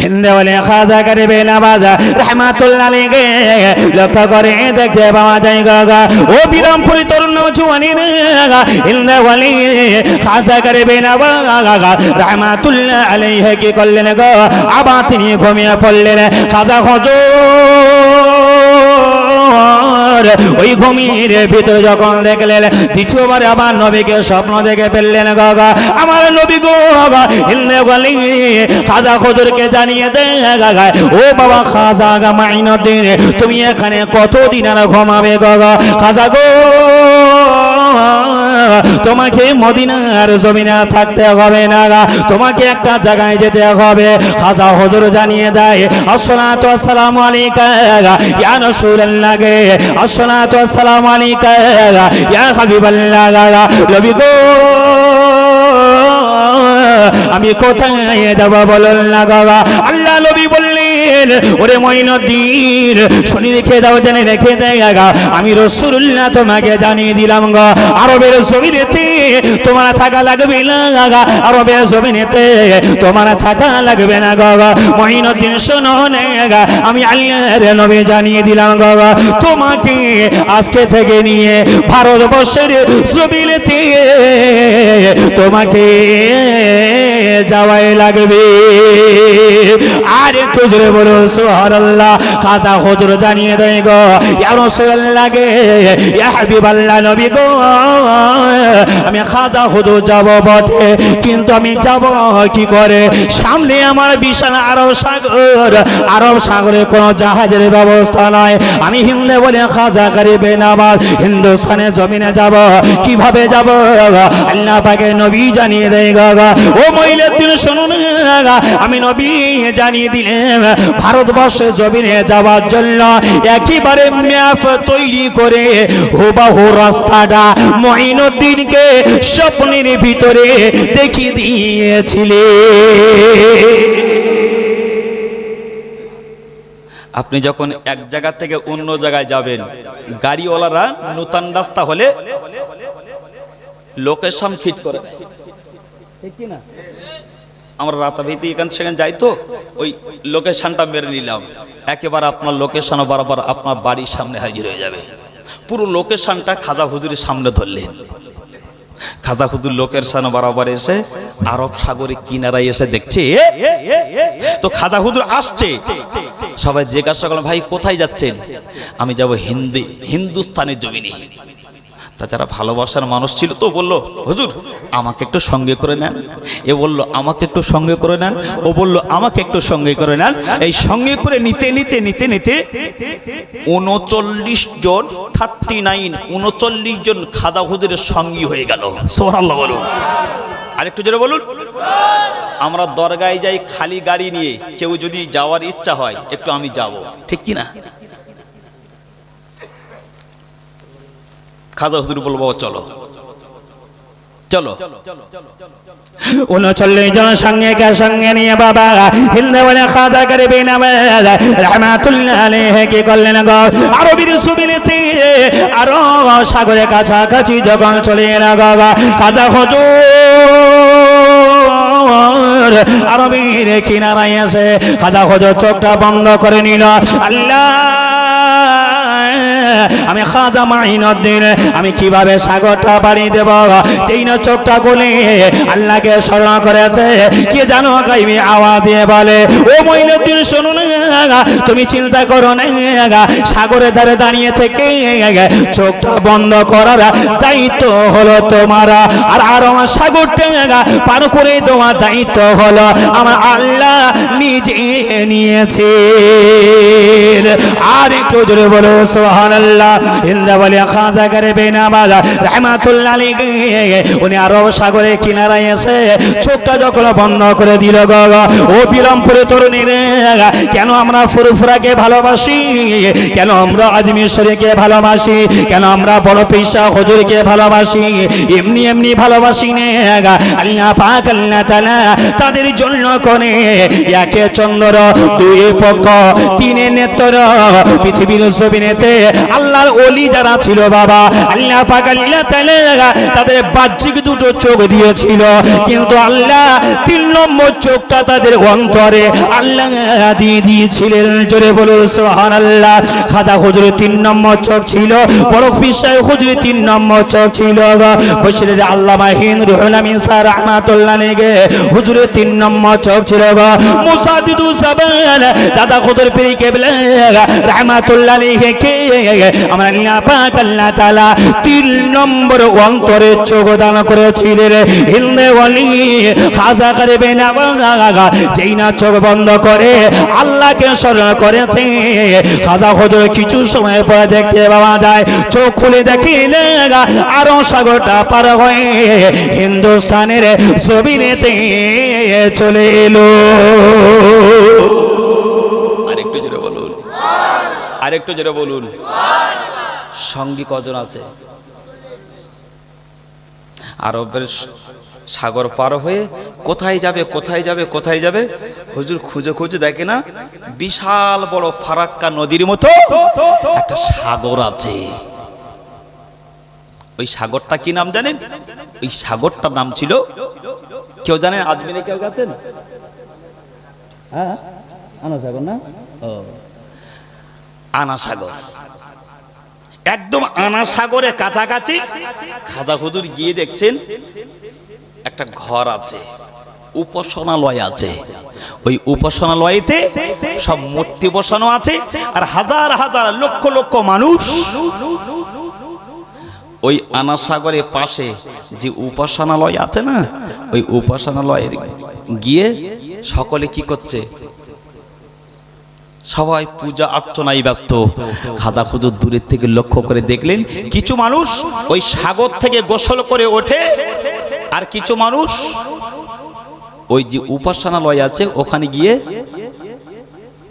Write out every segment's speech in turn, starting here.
হিন্দে বলে খাজা করবে নামাজ রহমাতুল্লাহ আলাইহি লক্ষ্য করে দেখতে পাওয়া যায় গা ও বিরামপুরি তরুণ জওয়ানির হিন্দে বলে খাজা করবে নামাজ রহমাতুল্লাহ আলাইহি কি করলেন গো আবার তিনি ঘুমিয়ে পড়লেন খাজা হুজুর ওই ঘুমের ভিতরে যখন দেখলেন দ্বিতীয়বার আবার নবীকে স্বপ্ন দেখে ফেললেন গা আমার নবী গো হিন্দে বলে খাজা হুজুরকে জানিয়ে দে গা ও বাবা খাজা মাইনুদ্দিন তুমি এখানে কতদিন আর ঘুমাবে গা খাজা গো তোমাকে মদিনার জমিনে থাকতে হবে না তোমাকে একটা জায়গায় যেতে হবে খাজা হুজুর জানিয়ে দেয় আসসালাতু ওয়াসসালামু আলাইকা ইয়া রাসূলুল্লাহ আসসালাতু ওয়াসসালামু আলাইকা ইয়া হাবিবাল্লাহ নবী গো আমি কোথায় যাব বলুন না গা আল্লাহ নবী বললেন ওরে মাইনুদ্দিন শুনে রেখে দাও জেনে রেখে দেয় গা আমি রাসূলুল্লাহ তোমাকে জানিয়ে দিলাম গা আরবের জমিনেতে তোমার থাকা লাগবে না গা আরবের জমিনেতে তোমার থাকা লাগবে না গা মাইনুদ্দিন শোনো না গা আমি আল্লাহর নবী জানিয়ে দিলাম গা তোমাকে আজকে থেকে নিয়ে ভারতবর্ষের জমিনেতে তোমাকে যাওয়াই লাগবে আর একটু জোরে বলো সুবহানাল্লাহ খাজা হুজুর জানিয়ে দেয় গো ইয়া রাসূলুল্লাহ ইয়া হাবিবাল্লাহ নবী গো আমি খাজা হুজুর যাব বটে কিন্তু আমি যাব কি করে সামনে আমার বিশাল আরব সাগরে কোনো জাহাজের ব্যবস্থা নাই আমি হিন্দে বলে খাজা করবে নামাজ হিন্দুস্তানের জমিনে যাব কিভাবে যাব আল্লাহ পাকের নবী জানিয়ে দেয় গো ও মাইনুদ্দিন শুনুন আমি নবী জানিয়ে দিলেন ভারতবর্ষের জমিনে যাওয়ার জন্য একেবারে ম্যাপ তৈরি করে হুবহু রাস্তাটা মাইনুদ্দিনকে স্বপ্নের ভিতরে দেখিয়ে দিয়েছিলেন। আপনি যখন এক জায়গা থেকে অন্য জায়গায় যাবেন গাড়িওয়ালারা নতুন রাস্তা হলে লোকেশন ফিট করে ঠিক কি না আমরা রাতাভিতে এখান সেখানে যাই তো ওই লোকেশনটা মেরে নিলাম একেবারে আপনার লোকেশন বরাবর আপনার বাড়ির সামনে হাজির হয়ে যাবে পুরো লোকেশনটা খাজা হুজুরের সামনে ধরলেন খাজা হুজুর লোকেশন বরাবর এসে আরব সাগরে কিনারায় এসে দেখছে তো খাজা হুজুর আসছে সবাই জিজ্ঞাসা করলেন ভাই কোথায় যাচ্ছেন আমি যাব হিন্দুস্তানের জমিনে তাছাড়া ভালোবাসার মানুষ ছিল তো বলল হুজুর আমাকে একটু সঙ্গে করে নেন এ বলল আমাকে একটু সঙ্গে করে নেন ও বলল আমাকে একটু সঙ্গে করে নেন এই সঙ্গে করে নিতে নিতে নিতে নিতে 39 জন 39 জন খাজা হুজুরের সঙ্গী হয়ে গেল সুবহানাল্লাহ বলুন আরেকটু জোরে বলুন আমরা দরগায় যাই খালি গাড়ি নিয়ে কেউ যদি যাওয়ার ইচ্ছা হয় একটু আমি যাব ঠিক কি না খাজা হুজুর বলবো চলো চলো 39 জন সঙ্গে নিয়ে বাবা হিন্দে বলে খাজা করবে নামাজ রহমাতুল্লাহ আলাইহি কি করলেন গো আরবের জমিনেতে আরো সাগরের কাছাকাছি যখন চলে এলো গো খাজা হুজুর আরবের কিনারায় এসে খাজা হুজুর চোখটা বন্ধ করে নিল আল্লাহ আমি খাজা মাইনুদ্দিন আমি কিভাবে সাগরটা পাড়ি দেব যেই না চোখটা খুলে আল্লাহকে স্মরণ করেছে কি জানো গাইবি আওয়াজ দিয়ে বলে ও মাইনুদ্দিন শুনুন তুমি চিন্তা করো না সাগরের ধারে দাঁড়িয়ে থেকে চোখটা বন্ধ করার দায়িত্ব হলো তোমার আর আমার সাগরটা পার করে তোমার দায়িত্ব হলো আমার আল্লাহ নিজে নিয়েছে আর একটু জোরে বলো সুবহানাল্লাহ হিন্দা বলে খাজা করবে নামাজ রহমাতুল্লাহ আলাইহি উনি আরব সাগরের কিনারায় এসে চোখটা যখন বন্ধ করে দিল গো ও বিরামপুরে তরুণীরা কেন আমরা ফুরফুরাকে ভালোবাসি কেন আমরা আজমির শরীফকে ভালোবাসি কেন আমরা বড় পীর হুজুরকে ভালোবাসি এমনি ভালোবাসি না আল্লাহ পাক আল্লাহ তাআলা তাদের জন্য করে একে চন্দ্র দুই পক্ষ তিনে নেত্র পৃথিবীর জমিনেতে আল্লাহর ওলি যারা ছিল বাবা, আল্লাহ পাক আল্লাহ তাআলা তাদের বাহ্যিক দুটো চোখ দিয়েছিল, কিন্তু আল্লাহ 3 নম্বর চোখটা তাদের অন্তরে আল্লাহ দিয়ে দিয়েছিলেন। জোরে বলো সুবহানাল্লাহ। খাজা হুজুরের 3 নম্বর চোখ ছিল, বড় পীর সাহেব হুজুরের 3 নম্বর চোখ ছিল। বশিরের আল্লামা হিন্দ রুহুল আমিন স্যার রাহমাতুল্লাহ আলাইহি হুজুরের 3 নম্বর চোখ ছিল। মুসাদ্দিদু সাবান দাদা হুজুর পীর কেবলা রাহমাতুল্লাহ আলাইহি কে আমরা আল্লাহ পাক আল্লাহ তাআলা 3 নম্বর অন্তরে চোখ দান করেছিলেন। হিন্দে ওলি খাজা করবে না, যেই না চোখ বন্ধ করে আল্লাহকে স্মরণ করেছে, খাজা হুজুর কিছু সময় পরে দেখতে পাওয়া যায় চোখ খুলে দেখিলে আরো সাগরটা পার হয়ে হিন্দুস্তানের জমিনেতে চলে এলো। আরেকটু জোরে বলুন, আরেকটু জোরে বলুন। সঙ্গী কজন আছে? আরবের সাগর পার হয়ে কোথায় যাবে, কোথায় যাবে, কোথায় যাবে হুজুর খুঁজে খুঁজে দেখে না বিশাল বড় ফারাক্কা নদীর মতো একটা সাগর আছে। ওই সাগরটা কি নাম জানেন? ওই সাগরটার নাম ছিল, কেউ জানেন? আজমিরে কেউ গেছেন? হ্যাঁ, আনা সাগর না? ও, আনা সাগর। একদম আনা সাগরের কাছাকাছি খাজা হুজুর গিয়ে দেখছেন একটা ঘর আছে, উপাসনালয় আছে। ওই উপাসনালয়তে সব মূর্তি বসানো আছে, আর হাজার হাজার লক্ষ লক্ষ মানুষ ওই আনা সাগরের পাশে যে উপাসনালয় আছে না, ওই উপাসনালয়ের গিয়ে সকলে কি করছে? সবাই পূজা অর্চনায় ব্যস্ত। খাজা হুজুর দূরের থেকে লক্ষ্য করে দেখলেন কিছু মানুষ ওই সাগর থেকে গোসল করে ওঠে, আর কিছু মানুষ ওই যে উপাসনালয় আছে ওখানে গিয়ে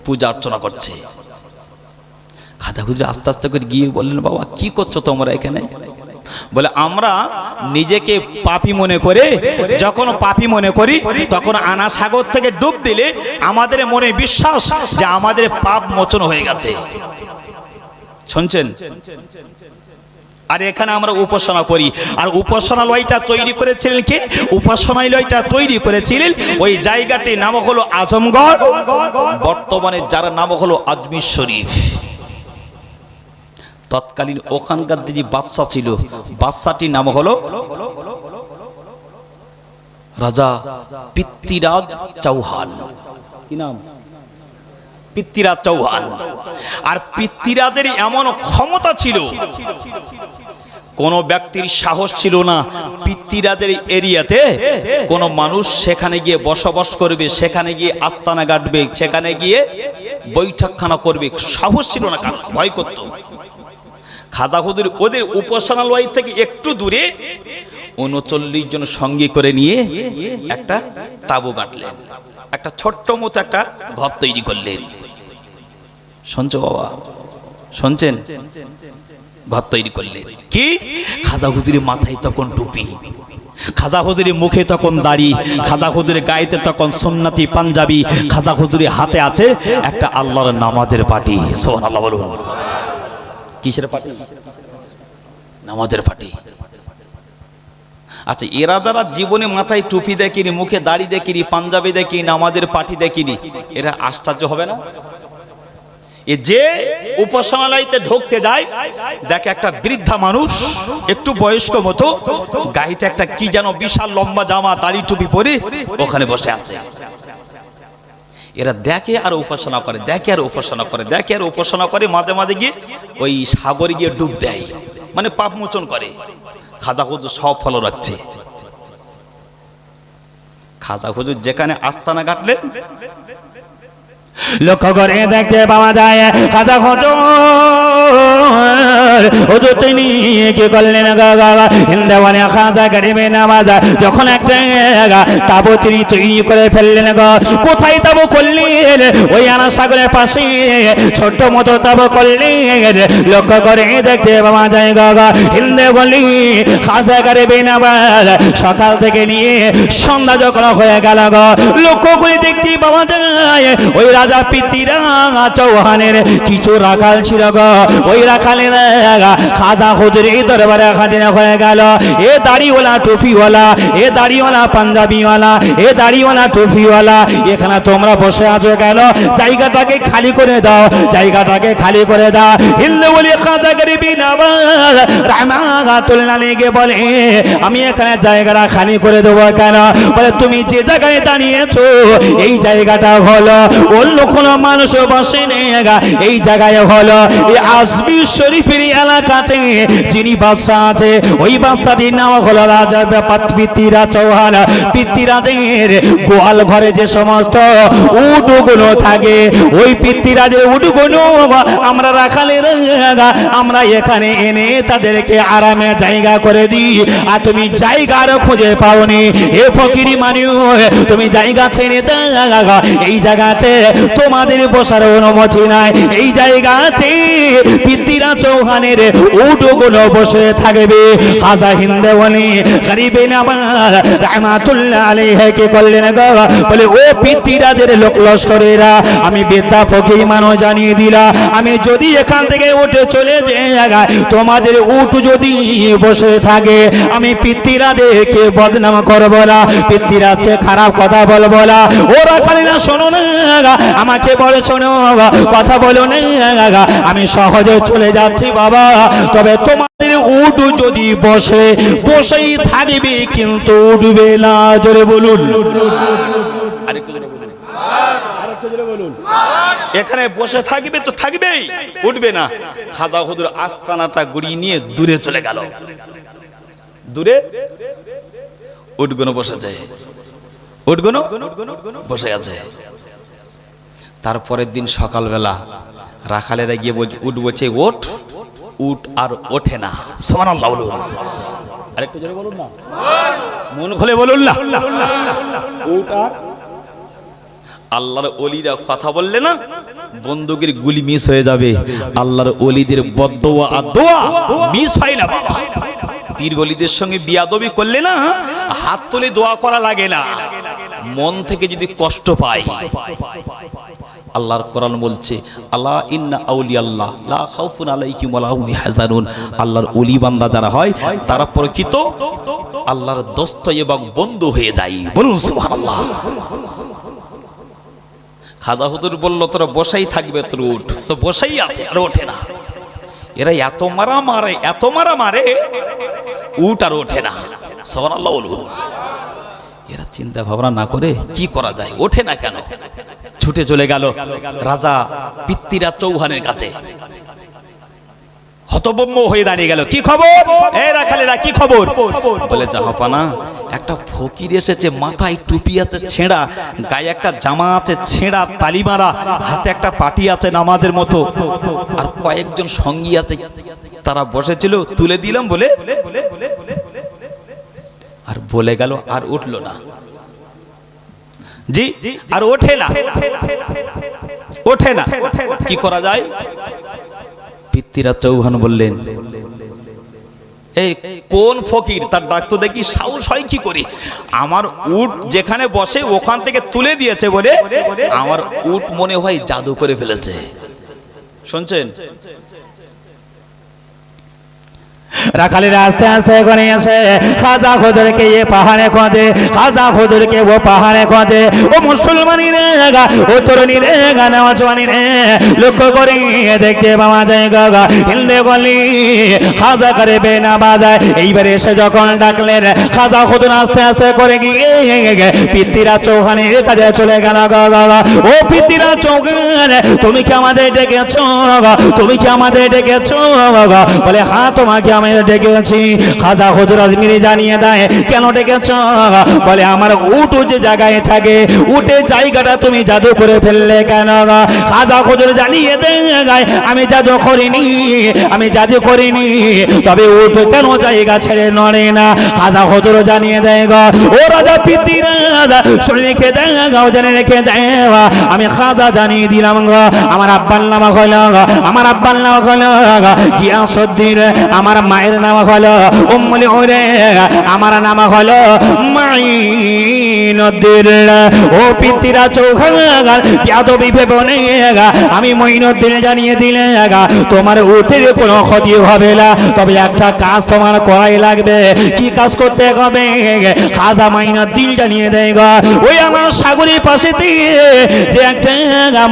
পূজা অর্চনা করছে। খাজা হুজুর আস্তে আস্তে করে গিয়ে বললেন, বাবা কি করছো তোমরা এখানে? বলে, আমরা নিজেকে পাপী মনে করে, যখন পাপী মনে করি তখন আনা সাগর থেকে ডুব দিলে আমাদের মনে বিশ্বাস যে আমাদের পাপ মোচন হয়ে গেছে। শুনছেন? আর এখানে আমরা উপাসনা করি। আর উপাসনালয়টা তৈরি করেছিলেন কে? উপাসনালয়টা তৈরি করেছিলেন ওই জায়গাটির নাম হলো আজমগড়, বর্তমানে যার নাম হলো আজমির শরীফ। তৎকালীন ওখানকার যে বাদশা ছিল, বাদশাটির নাম হলো রাজা পৃথ্বীরাজ চৌহান। কি নাম? পৃথ্বীরাজ চৌহান। আর পৃথ্বীরাজের এমন ক্ষমতা ছিল, কোন ব্যক্তির সাহস ছিল না পৃথ্বীরাজের এরিয়াতে কোন মানুষ সেখানে গিয়ে বসবাস করবে, সেখানে গিয়ে আস্তানা গাঁটবে, সেখানে গিয়ে বৈঠকখানা করবে, সাহস ছিল না, কারণ ভয় করত। খাজা হুজুর ওদের উপাসনালয় থেকে একটু দূরে 39 জন সঙ্গী করে নিয়ে একটা তাঁবু গাঁটলেন, একটা ছোট্ট মতো একটা ঘর তৈরি করলেন। শুনছো বাবা? শুনছেন? ঘর তৈরি করলেন কি? খাজা হুজুরের মাথায় তখন টুপি, খাজা হুজুরের মুখে তখন দাড়ি, খাজা হুজুরের গায়েতে তখন সুন্নতি পাঞ্জাবি, খাজা হুজুরের হাতে আছে একটা আল্লাহর নামাজের পাটি। সুবহানাল্লাহ বলুন। কিসের পাটি? নামাজের পাটি। আচ্ছা, এরা যারা জীবনে মাথায় টুপি দেখিনি, মুখে দাড়ি দেখিনি, পাঞ্জাবি দেখিনি, নামাজের পাটি দেখিনি, এরা আশ্চর্য হবে না? এ যে উপাসনালয়তে ঢুকতে যায় দেখে একটা বৃদ্ধা মানুষ, একটু বয়স্ক মতো, গাইতে একটা কি যেন বিশাল লম্বা জামা, দাড়ি টুপি পরে ওখানে বসে আছে। এরা দেখে আর উপাসনা করে, দেখে আর উপাসনা করে, দেখে আর উপাসনা করে, মাঝে মাঝে গিয়ে ওই সাগরে গিয়ে ডুব দেয়, মানে পাপ মোচন করে। খাজা হুজুর সব ফলো রাখছে। খাজা হুজুর যেখানে আস্তানা গাঁটলেন লক্ষ্য করে দেখতে পাওয়া যায় খাজা হুজুর তিনি কি করলেন? হিন্দাওয়ানে খাজা গরিবে নামাজ যখন একটা তাঁবু তিনি তৈরি করে ফেললেন। কোথায় তাঁবু করলেন? ওই আনা সাগরের পাশে ছোট্ট মতো তাঁবু করলেন। লক্ষ্য করে দেখতে পাওয়া যায় হিন্দে বলি খাজা গরিবে নামাজ সকাল থেকে নিয়ে সন্ধ্যা যখন হয়ে গেল, লক্ষ্য করে দেখতে পাওয়া যায় ওই রাজা পৃথ্বীরাজ চৌহানের কিছু রাখাল ছিল ওই রাখালেরা খাজা হুজুরের দরবারে হাজির হয়ে গেল। এ দাড়িওয়ালা টুপিওয়ালা, এ দাড়িওয়ালা পাঞ্জাবিওয়ালা, এ দাড়িওয়ালা টুপিওয়ালা, এখানে তোমরা বসে আছো কেন? জায়গাটাকে খালি করে দাও, জায়গাটাকে খালি করে দাও। হিন্দু বলি খাজা গরিবি নওয়াজ রাহমাতুল্লাহ আলাইহি বলে আমি এখানে জায়গাটা খালি করে দেবো কেন? বলে তুমি যে জায়গায় দাঁড়িয়েছো এই জায়গাটা হলো অন্য কোনো মানুষ বসে নেই, এই জায়গায় হলো এই আজমি শরীফের এলাকাতে যিনি বাদশা আছে ওই বাদশাটির নাম হলো রাজা পৃথ্বীরাজ চৌহান। পৃথ্বীরাজের গোয়াল ঘরে যে সমস্ত উটগুলো থাকে ওই পৃথ্বীরাজের উটগুলো আমরা রাখালের আমরা এখানে এনে তাদেরকে আরামে জায়গা করে দিই। আর তুমি জায়গার খুঁজে পাওনি, এ ফকিরি মানুষ তুমি জায়গা ছেড়ে দাও, এই জায়গাতে তোমাদের বসার অনুমতি নাই, এই জায়গাতে পৃথ্বীরাজ চৌহানের উটগুলো বসে থাকবে। খাজা হিন্দওয়ালি গরিবে নওয়াজ রাহমাতুল্লাহ আলাইহি কে করলেন গো, বলে ও পৃথ্বীরাজের লোক লস্করেরা আমি বেতা ফকির মানুষ জানিয়ে দিলা, আমি যদি এখান থেকে উঠে চলে যাই তোমাদের উট যদি বসে থাকে আমি পৃথ্বীরাজকে বদনাম করব না, পৃথ্বীরাজকে খারাপ কথা বলবো না। ওরা খালি না শোনো না আমাকে বলে শোনো কথা বলো না, আমি সহজে চলে যাচ্ছি বাবা, তবে তোমাদের উট যদি বসেই থাকবে কিন্তু উঠবে না। জোরে বলুন, আরেকটু জোরে বলুন, আরেকটু জোরে বলুন। এখানে বসে থাকবে তো থাকবেই, উঠবে না। খাজা হুজুর আস্তানাটা গুড়িয়ে নিয়ে দূরে চলে গেল। দূরে উটগুলো বসে যায়, উটগুলো বসে আছে। তারপরের দিন সকালবেলা রাখালেরা গিয়ে বলছে উট বলছে ওঠ, উট আর ওঠে না। সুবহানাল্লাহ বলুন, আরেকটু জোরে বলুন না, মন খুলে বলুন না। উট আর আল্লাহর ওলিরা কথা বললে না বন্দুকের গুলি মিস হয়ে যাবে। আল্লাহর ওলিদের বদদোয়া আর দোয়া মিস হয় না বাবা। পীর ওলিদের সঙ্গে বিয়াদবি করলে না হাত তুলে দোয়া করা লাগে না, মন থেকে যদি কষ্ট পায়। আল্লাহর কোরআন বলছে আল্লাহ ইন্না আউলিয়াল্লাহ লা খাউফুন আলাইহিম ওয়া লা হুম ইয়াহজানুন। আল্লাহর ওলি বান্দা যারা হয় তারা প্রকৃত আল্লাহর দোস্ত এবং বন্ধু হয়ে যায়। বলুন সুবহানাল্লাহ। খাজা হুজুর বলল তোরা বসাই থাকবে, তোর উঠ তো বসাই আছে আর ওঠে না। এরা এত মারা মারে, এত মারা মারে, উঠ আর ওঠে না। সুবহানাল্লাহ বলুন। এরা চিন্তা ভাবনা না করে কি করা যায়, ওঠে না কেন? ছুটে চলে গেল রাজা পৃথ্বীরাজ চৌহানের কাছে। হতভম্ব হয়ে দাঁড়িয়ে গেল, কি খবর? এ রাখালেরা কি খবর? বলে জাহাপানা একটা ফকির এসেছে, মাথায় টুপি আছে ছেঁড়া, গায়ে একটা জামা আছে ছেঁড়া তালিমারা, হাতে একটা পাটি আছে নামাজের মতো, আর কয়েকজন সঙ্গী আছে, তারা বসেছিল, তুলে দিলাম বলে আর বলে গেল, আর উঠলো না। জি, আর ওঠে না, ওঠে না। কি করা যায়? পৃথ্বীরাজ চৌহান বললেন এই কোন ফকির, তার ডাকতো দেখি, সাহস হয় কি করে? আমার উট যেখানে বসে ওখান থেকে তুলে দিয়েছে বলে আমার উট মনে হয় জাদু করে ফেলেছে। শুনছেন? রাখালেরা আস্তে আস্তে করে আসে, খাজা হুজুরকে এ পাহাড়ে খোঁজে, খাজা হুজুরকে ও পাহাড়ে খোঁজে। ও মুসলমানি রে, ও তরুণী রে, নওজওয়ানি রে, লক্ষ্য করে দেখতে পাওয়া যায় গা হিন্দে গলি খাজা করে বেনা বাজায়। এইবারে এসে যখন ডাকলেন খাজা হুজুর আস্তে আস্তে করে গিয়ে পৃথ্বীরাজ চৌহানের কাছে চলে গেল। ও পৃথ্বীরাজ চৌহান, তুমি কি আমাদের ডেকেছ? তুমি কি আমাদের ডেকেছ? বলে হ্যাঁ, তোমাকে আমি ডেকেছি। খাজা হুজুর আজমিরি জানিয়ে দেয় কেন ডেকেছ? বলে আমার উট যে জায়গায় থাকে, উটের জায়গাটা তুমি জাদু করে ফেললে কেন? খাজা হুজুর জানিয়ে দেয় আমি জাদু করিনি, আমি জাদু করিনি, তবে উট কেন জায়গা ছেড়ে নড়ে না? খাজা হুজুর জানিয়ে দেয় গো ও রাজা পৃথ্বীরাজ, শুনে রেখে দেয়, জেনে রেখে দেয়, আমি খাজা জানিয়ে দিলাম গো আমার আব্বার নাম হলো, আমার আব্বার নাম হলো গিয়াসউদ্দিন, আমার মায়ের মায়ের নাম হলো উম্মুল হুরে, আমার নাম হলো মাইনুদ্দিন। ও পিতৃরা চৌখান যাদবী ভেবে নেগা, আমি মাইনুদ্দিন জানিয়ে দিলে তোমার উটের কোনো ক্ষতি হবে না, তবে একটা কাজ তোমার করাই লাগবে। কি কাজ করতে হবে? খাজা মাইনুদ্দিন জানিয়ে দেয় গা, ওই আমার সাগরের পাশে দিয়ে যে একটা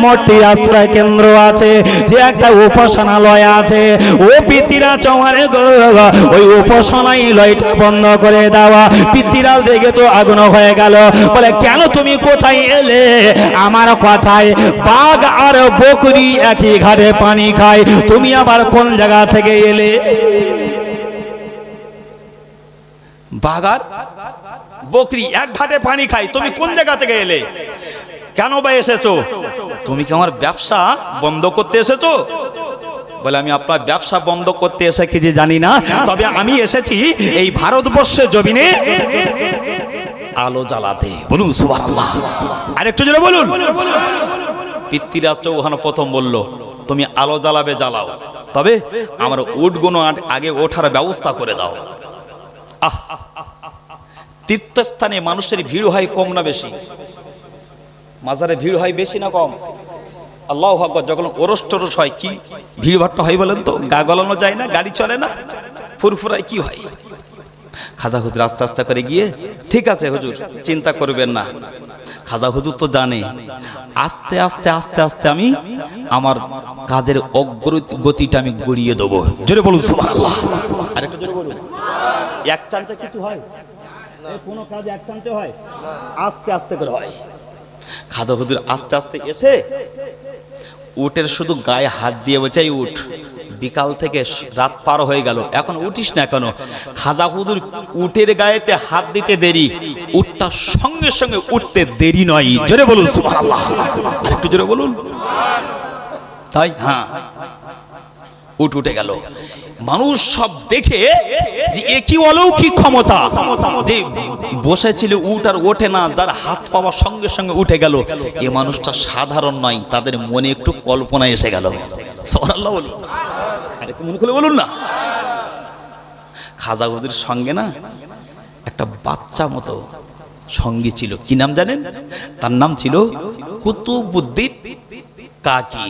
মূর্তি আশ্রয় কেন্দ্র আছে, যে একটা উপাসনালয় আছে, ও পিতৃরা চৌহানে ওই উপাসনালয়টা বন্ধ করে দেওয়া। পিতৃরা দেখে তো আগুন হয়ে গেল, বলে কেন তুমি কোথায় এলে? আমার কথায় বাঘ আর বকরি একই ঘাটে পানি খায়, তুমি আবার কোন জায়গা থেকে এলে? বাঘ আর বকরি এক ঘাটে পানি খায়, তুমি কোন জায়গা থেকে এলে? কেন বা এসেছো? তুমি কি আমার ব্যবসা বন্ধ করতে এসেছো? বলে আমি আপনার ব্যবসা বন্ধ করতে এসেছি যে জানি না, তবে আমি এসেছি এই ভারতবর্ষের জমিনে আলো জ্বালাতে। বলুন সুবহানাল্লাহ, আরেকটু জোরে বলুন। পৃথ্বীরাজ চৌহান প্রথম বলল, তুমি আলো জ্বালাবে জ্বালাও, তবে আমার উটগুলো আগে ওঠার ব্যবস্থা করে দাও। আহ, তীর্থস্থানে মানুষের ভিড় হয় কম না বেশি? মাজারে ভিড় হয় বেশি না কম? আল্লাহু আকবার। যখন ওরস টোরস হয়, কি ভিড় ভাট্টা হয় বলেন তো? গা গলানো যায় না, গাড়ি চলে না, ফুরফুরায় কি হয়? খাজা হুজুর আস্তে আস্তে করে গিয়ে, ঠিক আছে হুজুর চিন্তা করবেন না। খাজা হুজুর তো জানে আস্তে আস্তে আস্তে আস্তে আমি আমার কাজের অগ্রগতিটা আমি গড়িয়ে দেবো। জোরে বলুন সুবহানাল্লাহ, আরেকটু জোরে বলুন। এক চান্সে কিছু হয়? কোনো কাজ এক চান্সে হয়? আস্তে আস্তে করে হয়। খাজা হুজুর আস্তে আস্তে এসে উটের শুধু গায়ে হাত দিয়ে বলছে, এই উঠ, বিকাল থেকে রাত পার হয়ে গেল, এখন উঠিস না কেন? খাজা হুজুর উটের গায়েতে হাত দিতে দেরি, উটটা সঙ্গে সঙ্গে উঠতে দেরি নয়। জোরে বলুন সুবহানাল্লাহ, আরেকটু জোরে বলুন। তাই হ্যাঁ, উট উঠে গেল। মানুষ সব দেখে যে একই অলৌকিক ক্ষমতা, যে বসেছিল উট আর ওঠে না, যার হাত পাওয়ার সঙ্গে সঙ্গে উঠে গেল, এ মানুষটা সাধারণ নয়। তাদের মনে একটু কল্পনা এসে গেল। সুবহানাল্লাহ বলুন, আরেকটু মনে করে বলুন না। খাজা হুজুর সঙ্গে না একটা বাচ্চা মতো সঙ্গী ছিল। কি নাম জানেন? তার নাম ছিল কুতুবউদ্দিন কাকি।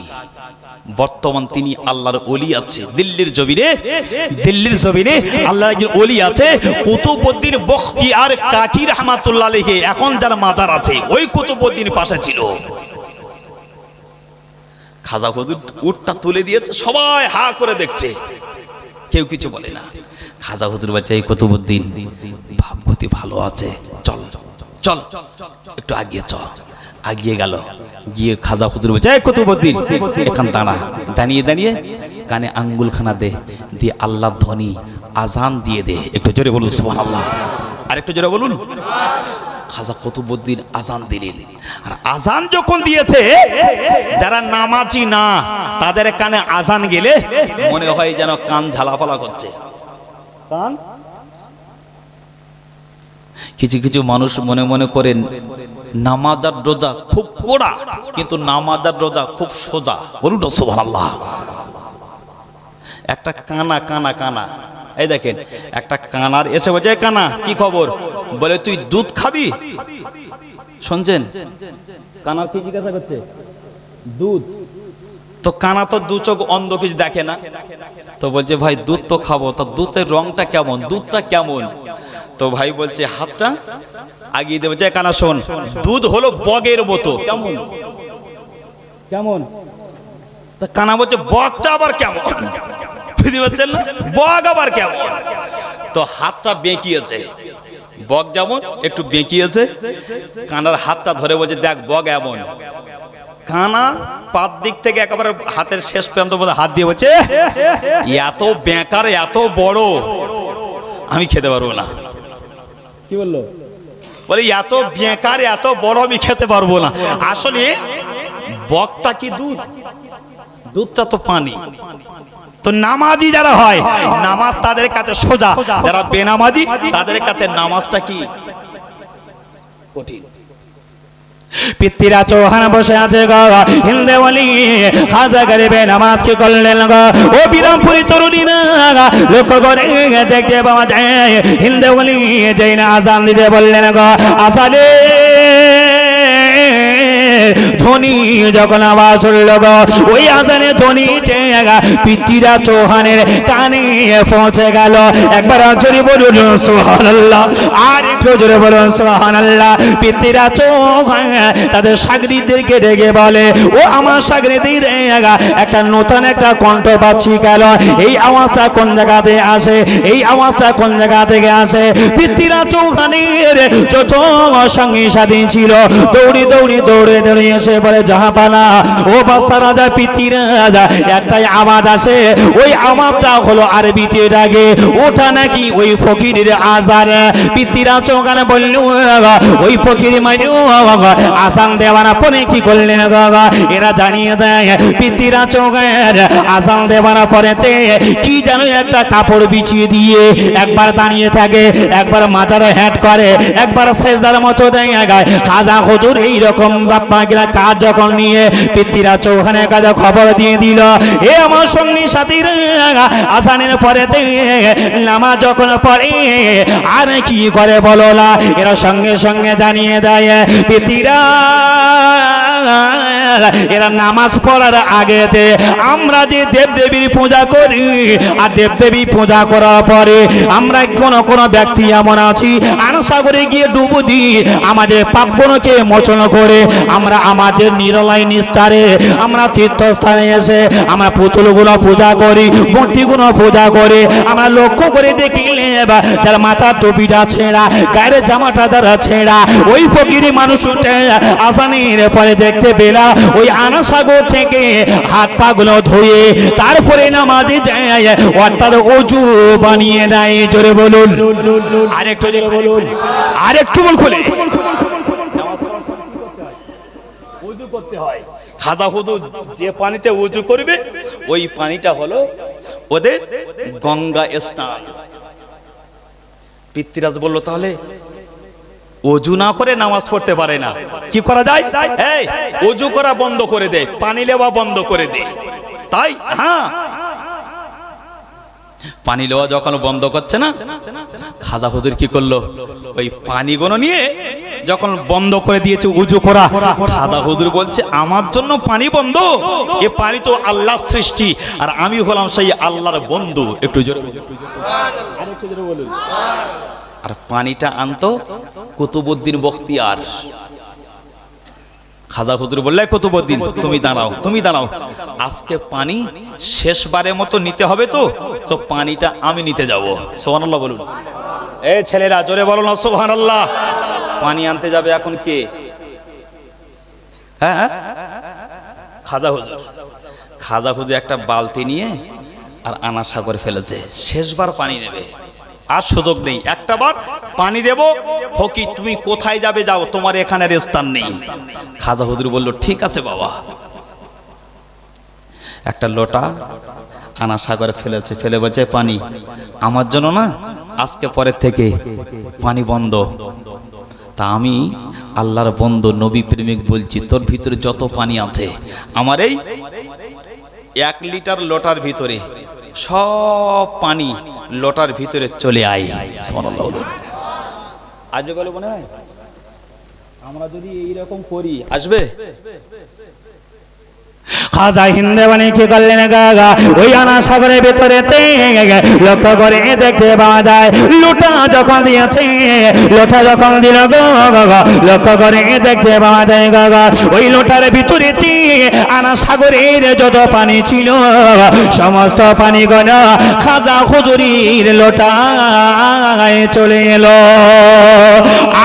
বর্তমান তিনি আল্লাহর ওলি আছে দিল্লির জমিনে, দিল্লির জমিনে আল্লাহর একজন ওলি আছে কুতুবউদ্দিন বখতিয়ার কাকি রাহমাতুল্লাহ আলাইহি। এখন যার মাজার আছে ওই কুতুবউদ্দিন পাশে ছিল। খাজা হুজুর উটটা তুলে দিয়েছে, সবাই হা করে দেখছে, কেউ কিছু বলে না। খাজা হুজুর বলছে, এই কুতুবউদ্দিন ভাবগতি ভালো আছে, চল চল একটু আগিয়ে চল। আগিয়ে গেল, গিয়ে খাজা হুজুর বলছে, এই কুতুবউদ্দিন এখান দাঁড়া। দাঁড়িয়ে দাঁড়িয়ে কানে আঙ্গুলখানা দে, দিয়ে আল্লাহর ধ্বনি আজান দিয়ে দে। একটু জোরে বলুন সুবহানাল্লাহ, আর একটু জোরে বলুন। খাজা কুতুবউদ্দিন আজান দিলেন। আর আজান যখন দিয়েছে, যারা নামাজি না তাদের কানে আজান গেলে মনে হয় যেন কান ঝালাপালা করছে। কান কিছু কিছু মানুষ মনে মনে করেন নামাজ আর রোজা খুব কড়া, কিন্তু নামাজ আর রোজা খুব সোজা। বলুন না সুবহানাল্লাহ। একটা কানা কানা কানা, এই দেখেন একটা কানার এসে বলছে, কানা কি খবর? বলে তুই দুধ খাবি? শুনছেন? কানা কি জিজ্ঞাসা করছে? দুধ। তো কানা তো দু চোখ অন্ধ, কিছু দেখে না। তো বলছে, ভাই দুধ তো খাবো, তো দুধের রংটা কেমন, দুধটা কেমন? তো ভাই বলছে, হাতটা আগিয়ে দেবে। কানা শোন, দুধ হলো বগের মতো। কেমন কেমন? তা কানা বলছে, বগটা আবার কেমন? বুঝতে পারছেন না, বগ আবার কেমন? তো হাতটা বেঁকিয়েছে, বগ যেমন একটু বেঁকিয়েছে। কানার হাতটা ধরে বলছে, দেখ বগ এমন। কানা পাত দিক থেকে একেবারে হাতের শেষ প্রান্ত হাত দিয়ে বলছে, এত বেঁকার এত বড় আমি খেতে পারবো না। কি বললো? বলে এত বেকার এত বড় আমি খেতে পারবো না। আসলে বকটা কি দুধ? দুধটা তো পানি। তো নামাজি যারা হয়, নামাজ তাদের কাছে সোজা, যারা বেনামাজি তাদের কাছে নামাজটা কি কঠিন। পিতৃরা চৌহান বসে আছে গো, হিন্দে বলি খাজা গরিবে নামাজ কি করলেন গো। ও বিরামপুরি তরুণীরা লক্ষ্য করে দেখতে পাওয়া যায়, হিন্দে বলি যেই না আজান দিতে বললেন গো, আসালে ধ্বনি যখন আওয়াজ হল গো, ওই আজানে ধ্বনি পিতৃরা চৌহানের কানে পৌঁছে গেল। একবার জোরে বলুন সুবহানাল্লাহ, আর একটু জোরে বলুন সুবহানাল্লাহ। পিতৃরা চৌহান তাদের সাগরিদদেরকে ডেকে বলে, ও আমার সাগরিদের একটা নতুন একটা কণ্ঠ পাচ্ছি গেল, এই আওয়াজটা কোন জায়গাতে আসে, এই আওয়াজটা কোন জায়গা থেকে আসে। পিতৃরা চৌহানের যত সঙ্গী সাথী ছিল দৌড়ি দৌড়ি দৌড়ে দৌড়ে এসে বলে, জাহাপানা ও বাদশা রাজা পিতৃরাজা, একটাই আওয়াজ আসে, ওই আওয়াজটা হলো আরবিতে ডাকে, ওটা নাকি ওই ফকিরের আজান। পিতৃরা চৌহান বলল, ওই ফকির মানু আসান দেওয়ানা পরে কি করলেন গা, এরা জানিয়ে দেয় পিতৃরা চৌহান আসান দেওয়ানা পরেতে কি যেন একটা কাপড় বিছিয়ে দিয়ে একবার দাঁড়িয়ে থাকে, একবার মাথার হ্যাট করে, একবার সেজদার মতো দেয় গায়। খাজা হুজুর এইরকম বাপ্পাগিরা কাজ যখন নিয়ে পিতৃরা চৌহানের কাছে খবর দিয়ে দিল, এ আমার সঙ্গী সাথীরা আসানের পরেতে নামাজ যখন পড়ে আর কি করে বলো না, এরা সঙ্গে সঙ্গে জানিয়ে দেয় পিতৃরা এরা নামাজ পড়ার আগেতে আমরা যে দেবদেবীর পূজা করি, আর দেবদেবী পূজা করার পরে আমরা কোন ব্যক্তি এমন আছি আনসাগরে গিয়ে ডুব দিই, আমাদের পাপগুলোকে মোচন করে আমরা আমাদের নিরলয় নিস্তারে আমরা তীর্থস্থানে এসে আমরা পুতুলগুলো পূজা করি, মূর্তিগুলো পূজা করে। আমরা লক্ষ্য করে দেখলে যার মাথার টুপিটা ছেঁড়া, গায়ের জামাটা যারা ছেঁড়া, ওই ফকিরি মানুষটা আসানের পরে দেখতে পেলা ওই আনাসাগর থেকে হাত পা গুলো ধুয়ে তারপরে নামাজে যায়, অর্থাৎ ওযু বানিয়ে নেয়। জোরে বলুন, আরেকটু জোরে বলুন, আরেকটু বল খুলে। ওযু করতে হয়, খাজা হুজুর যে পানিতে ওযু করবে ওই পানিটা হলো ওদের গঙ্গা স্নান। পিতৃরাজ বলল, তাহলে ওযু না করে নামাজ পড়তে পারে না, কি করা যায়? এই ওযু করা বন্ধ করে দে, পানি নেওয়া বন্ধ করে দে। তাই হ্যাঁ, পানি নেওয়া যখন বন্ধ করছে না, খাজা হুজুর কি করলো, ওই পানিগুলো নিয়ে যখন বন্ধ করে দিয়েছে ওযু করা, খাজা হুজুর বলছে, আমার জন্য পানি বন্ধ? এ পানি তো আল্লাহর সৃষ্টি, আর আমি হলাম সেই আল্লাহর বন্ধু। একটু জোরে বলুন। আর পানিটা আনতো কুতুবউদ্দিন বখতিয়ার। খাজা হুজুর বললে, কুতুবউদ্দিন তুমি দাঁড়াও, তুমি দাঁড়াও, আজকে পানি শেষবারের মতো নিতে হবে, তো পানিটা আমি নিতে যাব। সুবহানাল্লাহ বলুন। এ ছেলেরা জোরে বলো না সুবহানাল্লাহ। পানি আনতে যাবে এখন কে? হ্যাঁ, খাজা হুজুর। খাজা হুজুর একটা বালতি নিয়ে আর আনা সাগরে ফেলেছে, শেষবার পানি নেবে, আর সুযোগ নেই, একটা বার পানি দেব। ফকির তুমি কোথায় যাবে যাও, তোমার এখানে স্থান নেই। খাজা হুজুর বলল, ঠিক আছে বাবা। একটা লোটা আনা সাগরে ফেলেছে, ফেলে বলছে, পানি আমার জন্য না, আজকে পরের থেকে পানি বন্ধ। তা আমি আল্লাহর বন্ধু নবী প্রেমিক বলছি, তোর ভিতরে যত পানি আছে আমার এই 1 লিটার লোটার ভিতরে সব পানি লোটার ভিতরে চলে আয়। আজকে বলে মনে হয় আমরা যদি এইরকম করি আসবে? খাজা হিন্দে মানে কি করলেন গাগা, ওই আনা সাগরের ভেতরেতে লক্ষ্য করে দেখতে পাওয়া যায়, লোটা যখন দিয়েছে, লোটা যখন দিল গাগা, লক্ষ্য করে দেখতে পাওয়া যায় গাগা, ওই লোটার ভিতরেতে আনা সাগরের যত পানি ছিল সমস্ত পানিগুলো খাজা হুজুরের লোটায় চলে এলো।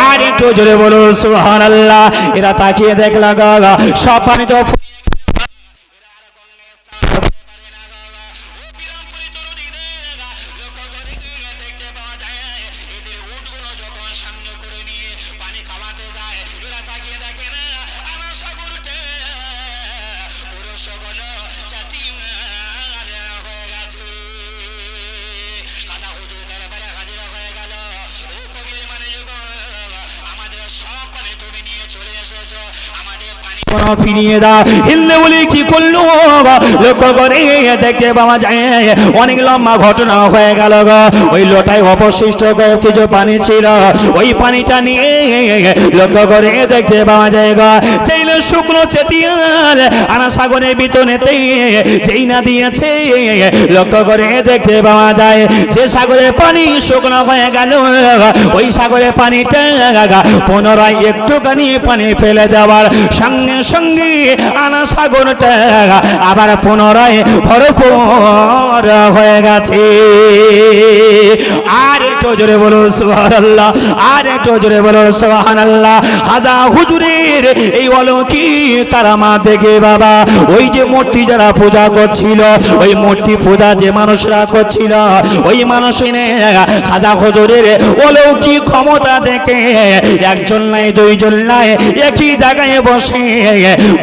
আর একটু জোরে বলুন সুবহানাল্লাহ। এরা তাকিয়ে দেখল গাগা, সব পানি তো কোনো ফিরিয়ে দাও। হিন্দে বলি কি করলো লক্ষ্য করে দেখতে পাওয়া যায় অনেক লম্বা ঘটনা হয়ে গেল গো। ওই লোটায় অবশিষ্ট কিছু পানি ছিল, ওই পানিটা নিয়ে লক্ষ্য করে দেখতে পাওয়া যায় গো চাইল শুকনো চেটিয়াল আনা সাগরের ভিতরেতে যেই না দিয়েছে লক্ষ্য করে দেখতে পাওয়া যায় যে সাগরের পানি শুকনো হয়ে গেল, ওই সাগরের পানিটা পুনরায় একটুখানি পানি ফেলে দেওয়ার সঙ্গে সঙ্গে আনা সাগরটা আবার পুনরায় ভরপুর হয়ে গেছে। আর একটু জোরে বলো সুবহানাল্লাহ, আর একটু জোরে বলো সুবহানাল্লাহ। খাজা হুজুরের এই অলৌকিক কারামাত দেখে বাবা ওই যে মূর্তি যারা পূজা করছিল, ওই মূর্তি পূজা যে মানুষরা করছিল, ওই মানুষের খাজা হুজুরের অলৌকিক ক্ষমতা দেখে একজন নাই দুইজন নাই একই জায়গায় বসে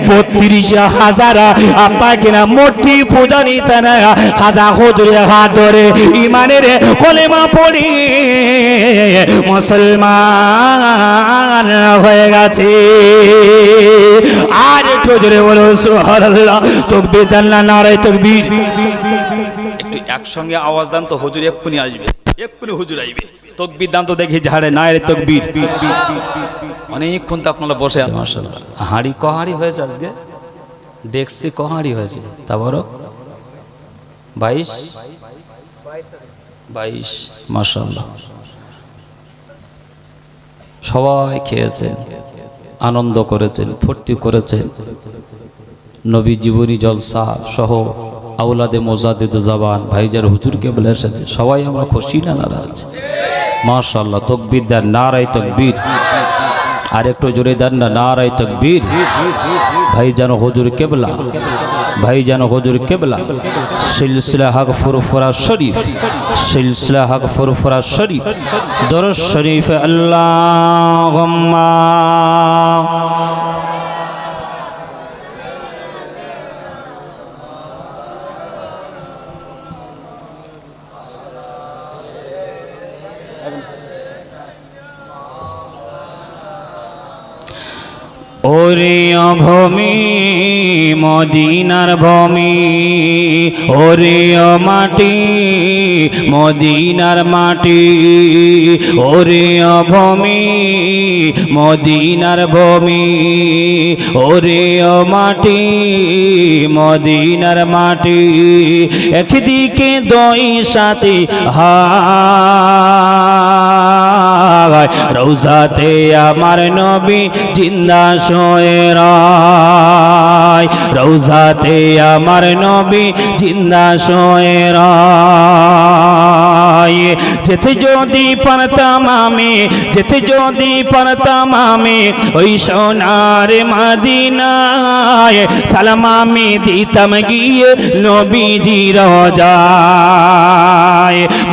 32,000 আপনাকে না মূর্তি পূজারী তারা খাজা হুজুরের হাত ধরে ইমানের কলেমা পড়ে মুসলমান হয়ে গেছে। আর একটু জোরে বলো সুবহানাল্লাহ, তাকবীর দেন না, নারে তাকবীর। একটু একসঙ্গে আওয়াজ দেন তো, হুজুর এক্ষুনি আসবে, এক্ষুনি হুজুর আসবে। তাকবীর দেন তো দেখি ঝাড়ে, নারে তাকবীর। অনেকক্ষণ তো আপনারা বসে আছেন মাশাআল্লাহ। হাঁড়ি কহাড়ি হয়েছে আজকে, দেখছি কহাড়ি হয়েছে, তা বড় 22 মাশাআল্লাহ। সবাই খেয়েছেন, আনন্দ করেছেন, ফুর্তি করেছেন। নবী জীবনী জলসা সহ আওলাদে মোজাদ্দেদ জাবান ভাইজার হুজুরকে বলে এসেছে, সবাই আমরা খুশি না নারাজ? মাশাআল্লাহ, তাকবীর দেন, নারায়ে তাকবীর। আর একটু জোরে দেন না, নারায়ে তাকবীর। ভাইজান হুজুর কেবলা, ভাইজান হুজুর কেবলা। সিলসিলা হক ফুরফুরা শরীফ, সিলসিলা হক ফুরফুরা শরীফ, দরুদ শরীফ আল্লাহুম্মা ওরে ভূমি মদিনার ভূমি, ওরে মাটি মদিনার মাটি, ওরে ভূমি মদিনার ভূমি, ওরে মাটি মদিনার মাটি। একদিকে দুই সাথী হায় রওজাতে আমার নবী জিন্দা শোয়ে রায়, রওজাতে আমার নবী জিন্দা শোয়ে রায়। যেতে যদি পারতাম আমি, যেতে যদি পারতাম আমি ওই সোনার মদিনায়, সালাম আমি দিতাম গিয়ে নবীজি রওজায়।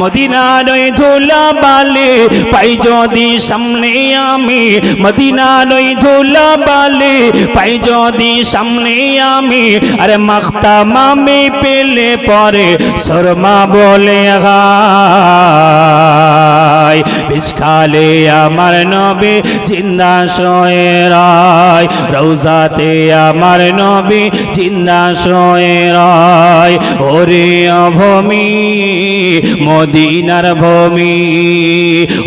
মদিনার ওই ধুলা বালি পাই যদি সামনে আমি, মদিনার ওই ধুলা বালি পাই যদি সামনে আমি, আরে মাখতাম আমি পেলে পরে শর্মা বলে গায়। বিছখালে আমার নবী জিন্দা শোয়ে রায়, রওজাতে আমার নবী জিন্দা শোয়ে রায়। ওরে ভূমি মদিনার ভূমি,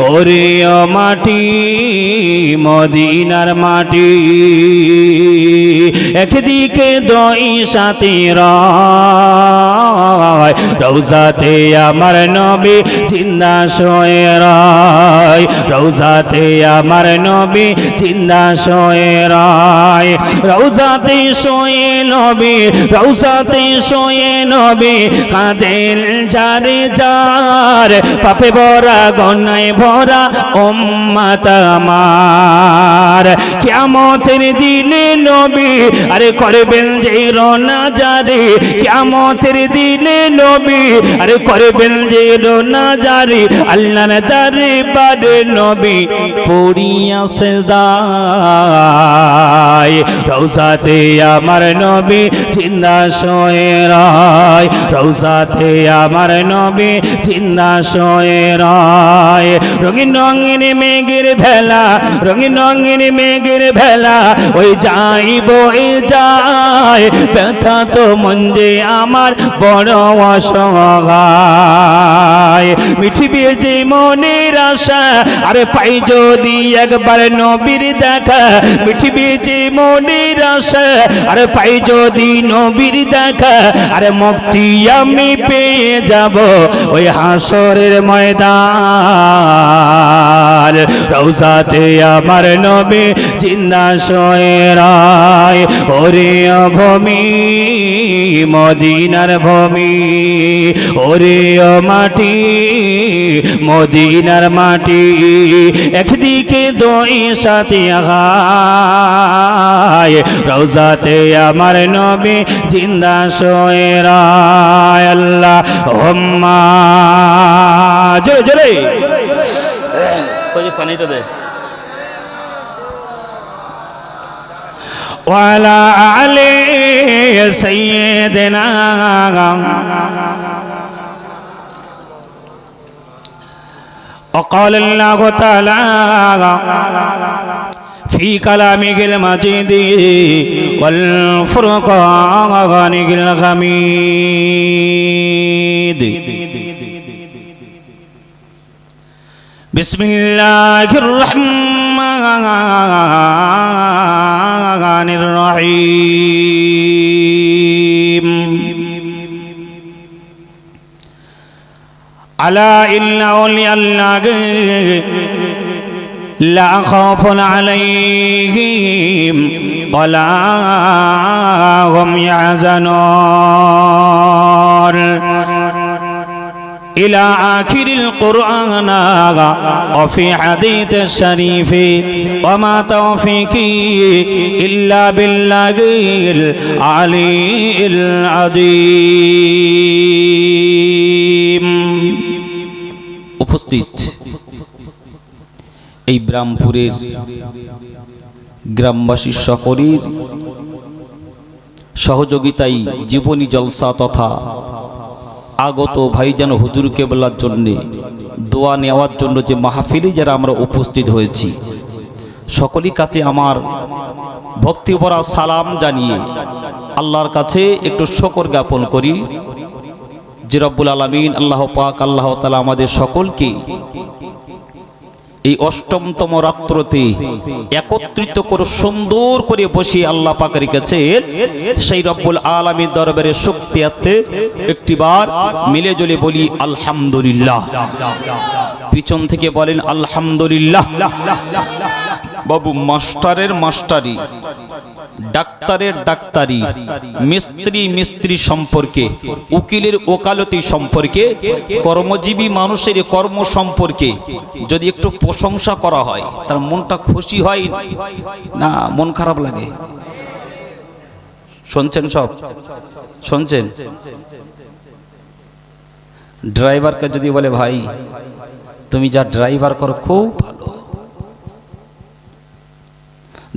ওরে মাটি মদিনার মাটি। একদিকে দুই সাথী রায়, রওজাতে আমার নবী জিন্দা শোয়ে রায়, রওজাতে আমার নবী জিন্দা শোয়ে রায়। রওজাতে শোয়ে নবী, রওজাতে শোয়ে নবী, কাঁদেন যারে যার, পাপে ভরা গনায় ভরা উম্মত আমার। কিয়ামতের দিনে নবী আরে করবেন যে রোনা জারি, কিয়ামতের দিনে নবী আরে করবেন যে রোনা না জারি আল্লাহর দরবারে নবী পড়িয়া সিজদায় রওজাতে আমার নবী জিন্দা শুয়ে রয় রওজাতে আমার নবী জিন্দা শুয়ে রয় রঙিন রঙিন মেঘের ভেলা রঙিন রঙিন মেঘের ভেলা ওই যাইব এই যায় ব্যথা তো মন যে আমার বড় অসহায় মিঠিবে যে মনের আশা আরে পাই যদি একবার নবীর দেখা মিঠিবে যে মনের আশা আরে পাই যদি নবীর দেখা আরে মুক্তি আমি পেয়ে যাব ওই হাসরের ময়দান রওজাতে আমার নবী জিন্দা শুয়ে রয় ওরে ভূমি মদিনার ভূমি ওরে মাটি মদিনার মাটি একদিকে দুই সাথী আগায় রওজাতে আমার নবী জিন্দা শুয়ে রয় আল্লাহুম্মা জোরে জোরে কই পানিটা দে ওয়ালা আলি সাইয়্যিদিনা وقال الله تعالى في كلامه المجيد والفرقان الحميد بسم الله الرحمن الرحيم ألا إن أولياء الله لا خوف عليهم ولا هم يحزنون إلى آخر القرآن وفي حديث الشريف وما توفيقي إلا بالله العلي العظيم উপস্থিত এই ব্রাহ্মপুরের গ্রামবাসী সকলের সহযোগিতায় জীবনী জলসা তথা আগত ভাইজান হুজুর কেবলার জন্য দোয়া নেওয়ার জন্য যে মাহফিলে যারা আমরা উপস্থিত হয়েছি সকলের কাছে আমার ভক্তি ভরা সালাম জানিয়ে আল্লাহর কাছে একটু শুকর জ্ঞাপন করি যে রব্বুল আলামিন আল্লাহ পাক আল্লাহ তাআলা আমাদের সকলকে এই অষ্টমতম রাত্রতে একত্রিত করে সুন্দর করে বসিয়ে আল্লাহ পাকের কাছে সেই রব্বুল আলামিন দরবারে শুকরিয়াতে একটিবার মিলে জলে বলি আলহামদুলিল্লাহ। পিছন থেকে বলেন আলহামদুলিল্লাহ। বাবু মাস্টারের মাস্টারি, ডাক্তারের ডাক্তারি, মিস্ত্রি মিস্ত্রি সম্পর্কে, উকিলের ওকালতি সম্পর্কে, কর্মজীবী মানুষের কর্ম সম্পর্কে যদি একটু প্রশংসা করা হয় তার মনটা খুশি হয় না মন খারাপ লাগে? শুনছেন? সব শুনছেন? ড্রাইভারকে যদি বলে ভাই তুমি যা ড্রাইভার করো খুব ভালো,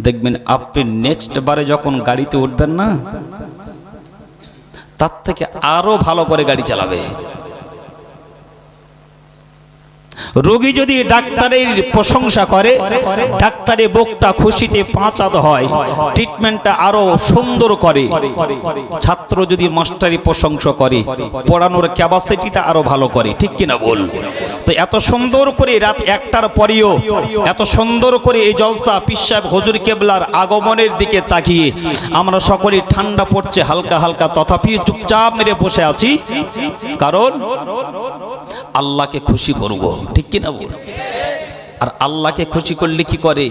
দেখবেন আপনি নেক্সট বারে যখন গাড়িতে উঠবেন না তার থেকে আরো ভালো করে গাড়ি চালাবে। রোগী যদি ডাক্তারের প্রশংসা করে, ডাক্তারের বুকটা খুশিতে পাঁচাত হয়, ট্রিটমেন্টটা আরো সুন্দর করে। ছাত্র যদি মাস্টারি প্রশংসা করে, পড়ানোর ক্যাপাসিটিটা আরো ভালো করে, ঠিক কিনা বল? তো এত সুন্দর করে রাত 1টার পরেও এত সুন্দর করে এই জলসা পীর সাহেব হুজুর কেবলার আগমনের দিকে তাকিয়ে আমরা সকলে ঠান্ডা পড়ছে হালকা হালকা, তথাপি চুপচাপ মেরে বসে আছি, কারণ আল্লাহকে খুশি করব, ঠিক কিনা বল? আর আল্লাহকে খুশি করলে কি করে?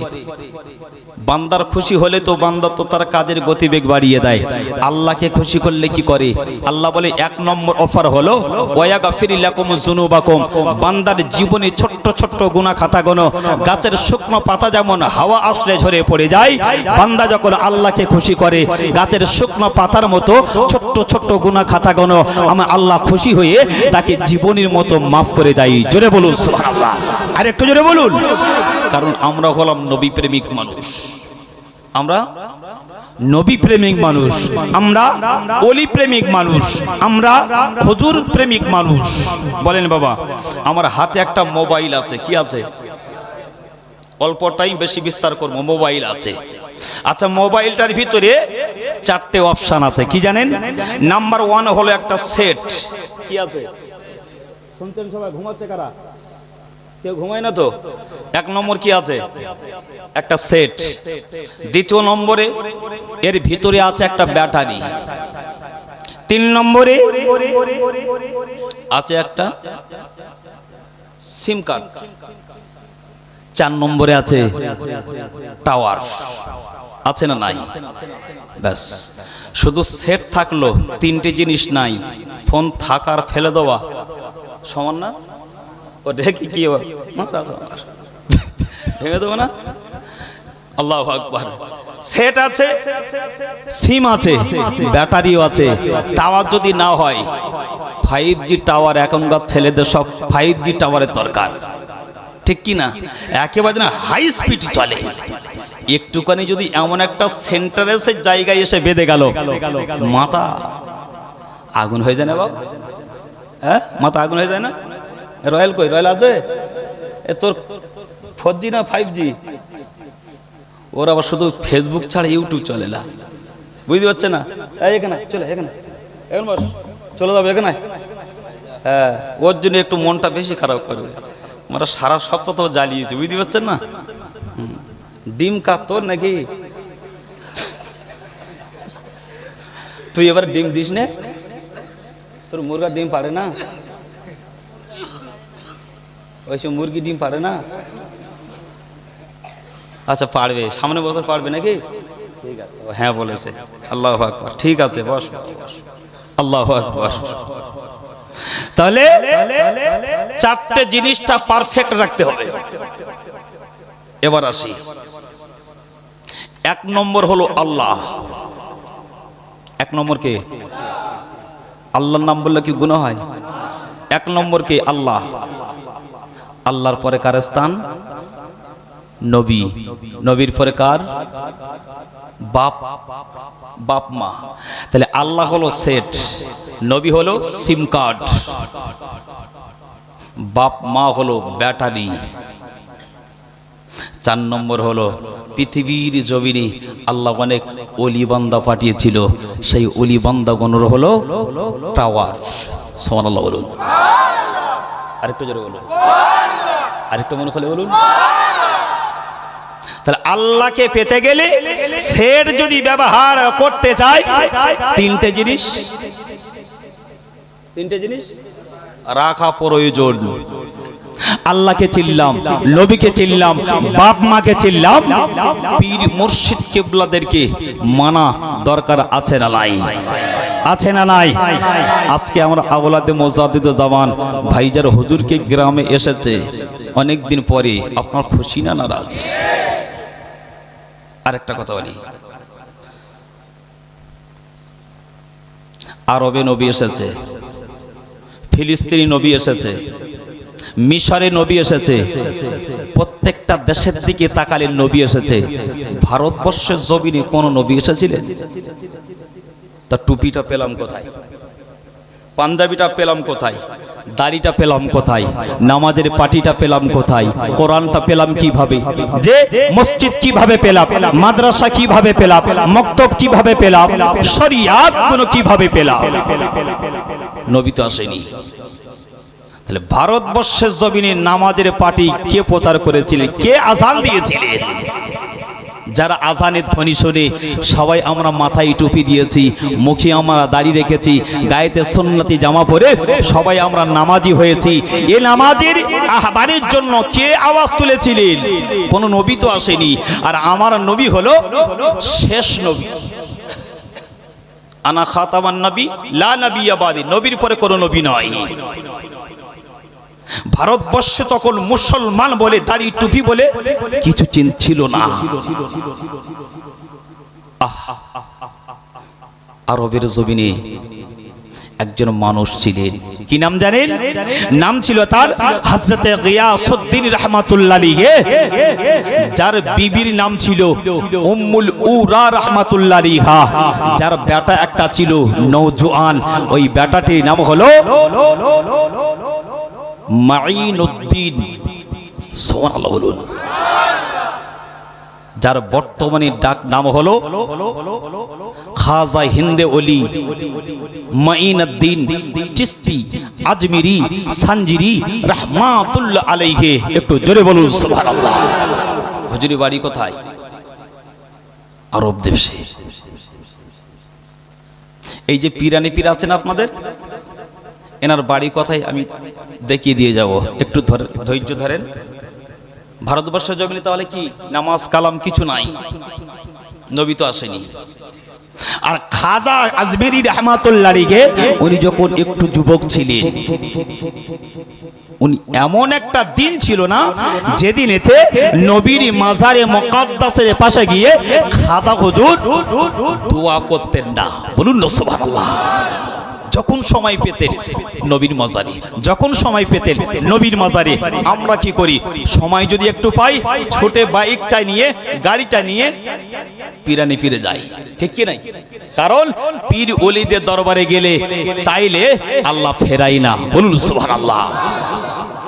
বান্দার খুশি হলে তো বান্দা তো তার কাজের গতিবেগ বাড়িয়ে দেয়। আল্লাহকে খুশি করলে কি করে? আল্লাহ বলে 1 নম্বর অফার হলো ওয়াগাফিরু লাকুম যুনুবাকুম। বান্দার জীবনে ছোট্ট ছোট্ট গুনাহ খাতাগুলো গাছের শুকনো পাতা যেমন হাওয়া আসলে ঝরে পড়ে যায়, বান্দা যখন আল্লাহকে খুশি করে গাছের শুকনো পাতার মতো ছোট্ট ছোট্ট গুনাহ খাতাগুলো আমার আল্লাহ খুশি হয়ে তাকে জীবনের মতো মাফ করে দেয়। জোরে বলুন সুবহানাল্লাহ, আর একটু জোরে বলুন। কারণ আমরা হলাম নবী প্রেমিক মানুষ, আমরা নবী প্রেমিক মানুষ, আমরা ওলি প্রেমিক মানুষ, আমরা হুজুর প্রেমিক মানুষ। বলেন বাবা, আমার হাতে একটা মোবাইল আছে, কি আছে? অল্প টাইম বেশি বিস্তার করবো। মোবাইল আছে, আচ্ছা মোবাইলটার ভিতরে 4টে অপশন আছে, কি জানেন? নাম্বার 1 হলো একটা সেট, কি আছে? শুনছেন সবাই? ঘুমাচ্ছে কারা? কেউ ঘুমায় না তো? 1 নম্বর কি আছে? একটা সেট। দ্বিতীয় নম্বরে এর ভিতরে আছে একটা ব্যাটারি। 3 নম্বরে আছে একটা সিম কার্ড। 4 নম্বরে আছে টাওয়ার। আছে না নাই? ব্যাস, শুধু সেট থাকলো, 3টে জিনিস নাই। ফোন থাকার ফেলে দেওয়া সমান না? ও দেখি কি ভেঙে দেবো না? আল্লাহু আকবার। সেট আছে, সিম আছে, ব্যাটারিও আছে। টাওয়ার যদি না হয়, 5G টাওয়ার, এখনকার ছেলেদের সব 5G টাওয়ারের দরকার, ঠিক কি না? একেবারে না হাই স্পিড চলে। একটুখানি যদি এমন একটা সেন্টারের জায়গায় এসে বেঁধে গেল, মাথা আগুন হয়ে যায় না বাবা? হ্যাঁ, মাথা আগুন হয়ে যায় না? রয়্যাল কই? রয়্যাল আছে? এ তোর 4G না 5G? ওর আবার শুধু ফেসবুক ছাড়া ইউটিউব চলে না, বুঝতে পারছে না? এখানে চলে, এখানে এখন বস, চলে যাবে এখানে। হ্যাঁ, ওর জন্য একটু মনটা বেশি খারাপ করবে। আমরা সারা সপ্তাহ তো জ্বালিয়েছি, বুঝতে পারছেন না? ডিম কাট তোর নাকি? তুই এবার ডিম দিস না? তোর মুরগা ডিম পারে না? ওইসব মুরগি ডিম পারে না? আচ্ছা পারবে, সামনে বছর পারবে নাকি? ঠিক আছে, হ্যাঁ বলেছে। আল্লাহু আকবার। ঠিক আছে, বস। আল্লাহু আকবার। তাহলে 4টে জিনিসটা পারফেক্ট রাখতে হবে। এবার আসি, 1 নম্বর হলো আল্লাহ। 1 নম্বর কে? আল্লাহর নাম বললে কি গুনাহ হয়? 1 নম্বর কে? আল্লাহ। আল্লাহর পরে কার স্থান? নবী। নবীর পরে কার? বাপ, বাপ মা। তাহলে আল্লাহ হলো সেট, নবী হলো সিম কার্ড, বাপ মা হলো ব্যাটারি। 4 নম্বর হলো পৃথিবীর জমিনে আল্লাহ অনেক ওলি বান্দা পাঠিয়েছিল, সেই ওলি বান্দাগণের হলো টাওয়ার। সুবহানাল্লাহ বলুন। আরেকটু জোরে বলুন, আরেকটু মনে করে বলুন। তাহলে আল্লাহকে পেতে গেলে সেট যদি ব্যবহার করতে চাই, 3টে জিনিস, 3টে জিনিস রাখা প্রয়োজন। আল্লাহকে চিনলাম, নবীকে চিনলাম, বাপ মাকে চিনলাম, পীর মুর্শিদ কিবলাদেরকে মানা দরকার আছে না নাই? আছে না নাই? আজকে আমরা আওলাদে মুজাদ্দিদ জামান ভাইজার হুজুরকে গ্রামে এসেছে অনেক দিন পরে, আপনার খুশি না নারাজ? আরেকটা কথা বলি, আরবে নবী এসেছে, ফিলিস্তিনি নবী এসেছে, মিশরে নবী এসেছে, প্রত্যেকটা দেশের দিকে তাকালে নবী এসেছে। ভারতবর্ষের জমিনে কোন নবী এসেছিলেন? তা টুপিটা পেলাম কোথায়? পাঞ্জাবিটা পেলাম কোথায়? দাড়িটা পেলাম কোথায়? নামাজের পাটিটা পেলাম কোথায়? কোরআনটা পেলাম কিভাবে? যে মসজিদ কিভাবে পেলাম? মাদ্রাসা কিভাবে পেলাম? মক্তব কিভাবে পেলাম? শরিয়াত গুলো কিভাবে পেলাম? নবী তো আসেনি। তাহলে ভারতবর্ষের জমিনে নামাজের পাটি কে প্রচার করেছিলেন? কে আযান দিয়েছিলেন? যারা আজানের ধ্বনি শুনে সবাই আমরা মাথায় টুপি দিয়েছি, মুখে আমরা দাড়ি রেখেছি, গায়েতে সুন্নতি জামা পরে সবাই আমরা নামাজি হয়েছি। এই নামাজের আহ্বানের জন্য কে আওয়াজ তুলেছিলেন? কোন নবী তো আসেনি। আর আমার নবী হলো শেষ নবী। আনা খাতামান নবী লা নবিয়্যা বাদি, নবীর পরে কোনো নবী নয়। ভারতবর্ষে তখন মুসলমান বলে, দাড়ি টুপি বলে কিছু ছিল না। আরবের জমিনে একজন মানুষ ছিলেন, কি নাম জানেন? নাম ছিল তার হযরতে গিয়াসউদ্দিন রাহমাতুল্লাহ আলাইহি, যার বিবির নাম ছিল উম্মুল উরা রাহমাতুল্লাহ আলাইহা, যার বেটা একটা ছিল নওজোয়ান, ওই বেটাটির নাম হলো মাঈনুদ্দিন। সুবহানাল্লাহ বলুন। যার বর্তমানে ডাক নাম হলো খাজা হিন্দে ওলি মাঈনুদ্দিন চিশতি আজমিরি সানজিরি রাহমাতুল্লাহ আলাইহি। একটু জোরে বলুন সুবহানাল্লাহ। হুজুরি বাড়ি কোথায়? আরব দেশে। এই যে পীরানি পীর আছেন আপনাদের, এনার বাড়ি কোথায় আমি দেখিয়ে দিয়ে যাব, একটু ধৈর্য ধরেন। ভারতবর্ষের জমিনে তাহলে কি নামাজ কালাম কিছু নাই, নবী তো আসেনি। আর খাজা আজমেরি রাহমাতুল্লাহ আলাইহি উনি যখন একটু যুবক ছিলেন, উনি এমন একটা দিন ছিল না যেদিনেতে নবীর মাজারে মুকাদ্দাসের পাশে গিয়ে খাজা হুজুর দোয়া করতেন না। বলুন না সুবহানাল্লাহ। যখন সময় পেতেন নবীর মাজারে, যখন সময় পেতেন নবীর মাজারে। আমরা কি করি? সময় যদি একটু পাই, ছোটে বাইকটা নিয়ে, গাড়িটা নিয়ে পীরানি ফিরে যাই, ঠিক কি নাই? কারণ পীর ওলিদের দরবারে গেলে চাইলে আল্লাহ ফেরাই না। বলুন সুবহানাল্লাহ।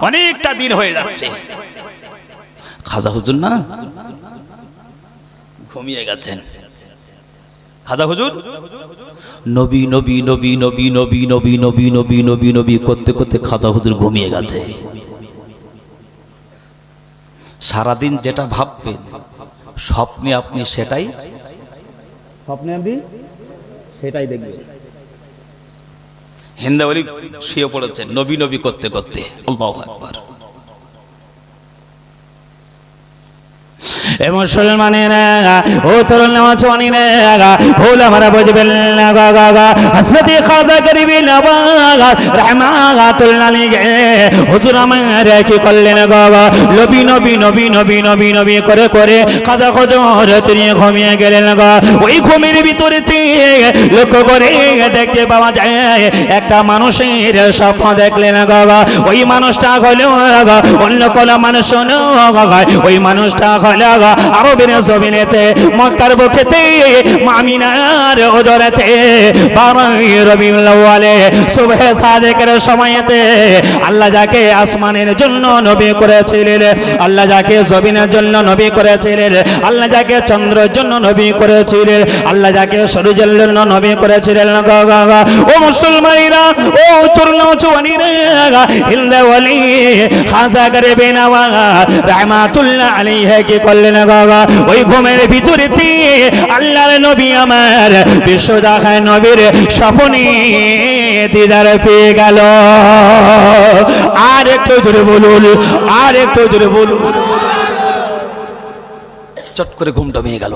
অনেকটা দিন হয়ে যাচ্ছে, খাজা হুজুর না ঘুমিয়ে গেছেন। খাজা হুজুর নবী নবী নবী নবী নবী নবী নবী নবী নবী নবী করতে করতে খাজা হুজুর ঘুমিয়ে গেছে। সারাদিন যেটা ভাববেন স্বপ্নে আপনি সেটাই, স্বপ্নে আপনি সেটাই দেখবেন। হিন্দাওয়ালি শুয়ে পড়েছেন নবী নবী করতে করতে। আল্লাহু আকবার। এ মুসলমানেরা, ও তরুণ নওজওয়ানেরা, ভুল আমরা বুঝবেন না গো গো গো। হযরত খাজা গরিবি নওয়াজ রাহমাতুল্লাহ আলাইহি হুজুর আমার কি করলেন গো গো? নবী নবী নবী নবী নবী নবী করে করে খাজা হুজুর তিনি ঘুমিয়ে গেলেন গো। ওই ঘুমের ভিতরে লক্ষ্য করে দেখতে পাওয়া যায় একটা মানুষের স্বপ্ন দেখলেন গো গো। ওই মানুষটা হলো অন্য কোন মানুষ নয়, ওই মানুষটা হলো আরবের জমিনেতে মক্কার বুকেতে আমিনার উদরেতে 12 রবিউল আউয়ালে সুবহে সাদেকের সময়তে আল্লাহ যাকে আসমানের জন্য নবী করেছিলেন, আল্লাহ যাকে জমিনের জন্য নবী করেছিলেন, আল্লাহ যাকে চন্দ্রের জন্য নবী করেছিলেন, আল্লাহ যাকে সূর্যের জন্য নবী করেছিলেন। ও মুসলমানেরা, ও তরুণ নওজওয়ানেরা, হিন্দে ওলি খাজা গরিবি নওয়াজ রাহমাতুল্লাহ আলাইহি কি করলেন গো? ওই ঘুমের ভিতরে আল্লাহর নবী আমার বিশ্বদাখায় নবীর স্বপ্নে দিদার পেয়ে গেল। আর একটু জোরে বলুন, আর একটু জোরে বলুন। চট করে ঘুমটা ভেঙে গেল।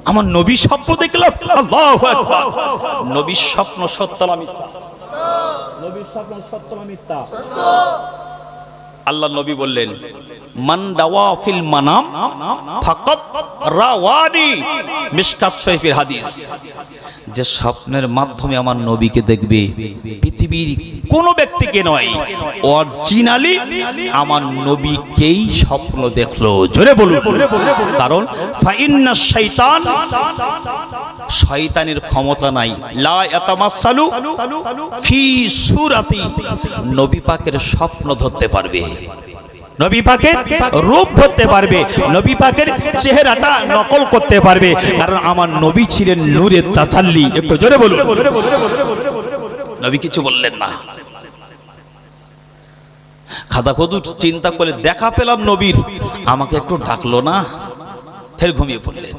আমার নবী স্বপ্ন দেখলাম। আল্লাহু আকবার। নবীর স্বপ্ন সত্য না মিথ্যা? নবীর স্বপ্ন সত্য না মিথ্যা? আল্লাহ নবী বললেন, মান দাওয়া ফিল মানাম ফাকাত রাওয়ানি। মিশকাত শরীফের হাদিস। যে স্বপ্নের মাধ্যমে আমার নবীকে দেখবে, পৃথিবীর কোন ব্যক্তিকে নয়, অরিজিনালি আমার নবীকেই স্বপ্ন দেখলো। জোরে বলুন। কারণ ফাইন্না শাইতান, শয়তানের ক্ষমতা নাই, লা ইয়াতামাসসালু ফি সূরাতি, নবী পাকের স্বপ্ন ধরতে পারবে, নবী পাকের রূপ ধরতে পারবে, নবী পাকের চেহারাটা নকল করতে পারবে। কারণ আমার নবী ছিলেন নূরের তাজাল্লি। একটু জোরে বলুন। নবী কিছু বললেন না। খাজা হুজুর চিন্তা করে, দেখা পেলাম নবীর, আমাকে একটু ডাকলো না, ফের ঘুমিয়ে পড়লেন।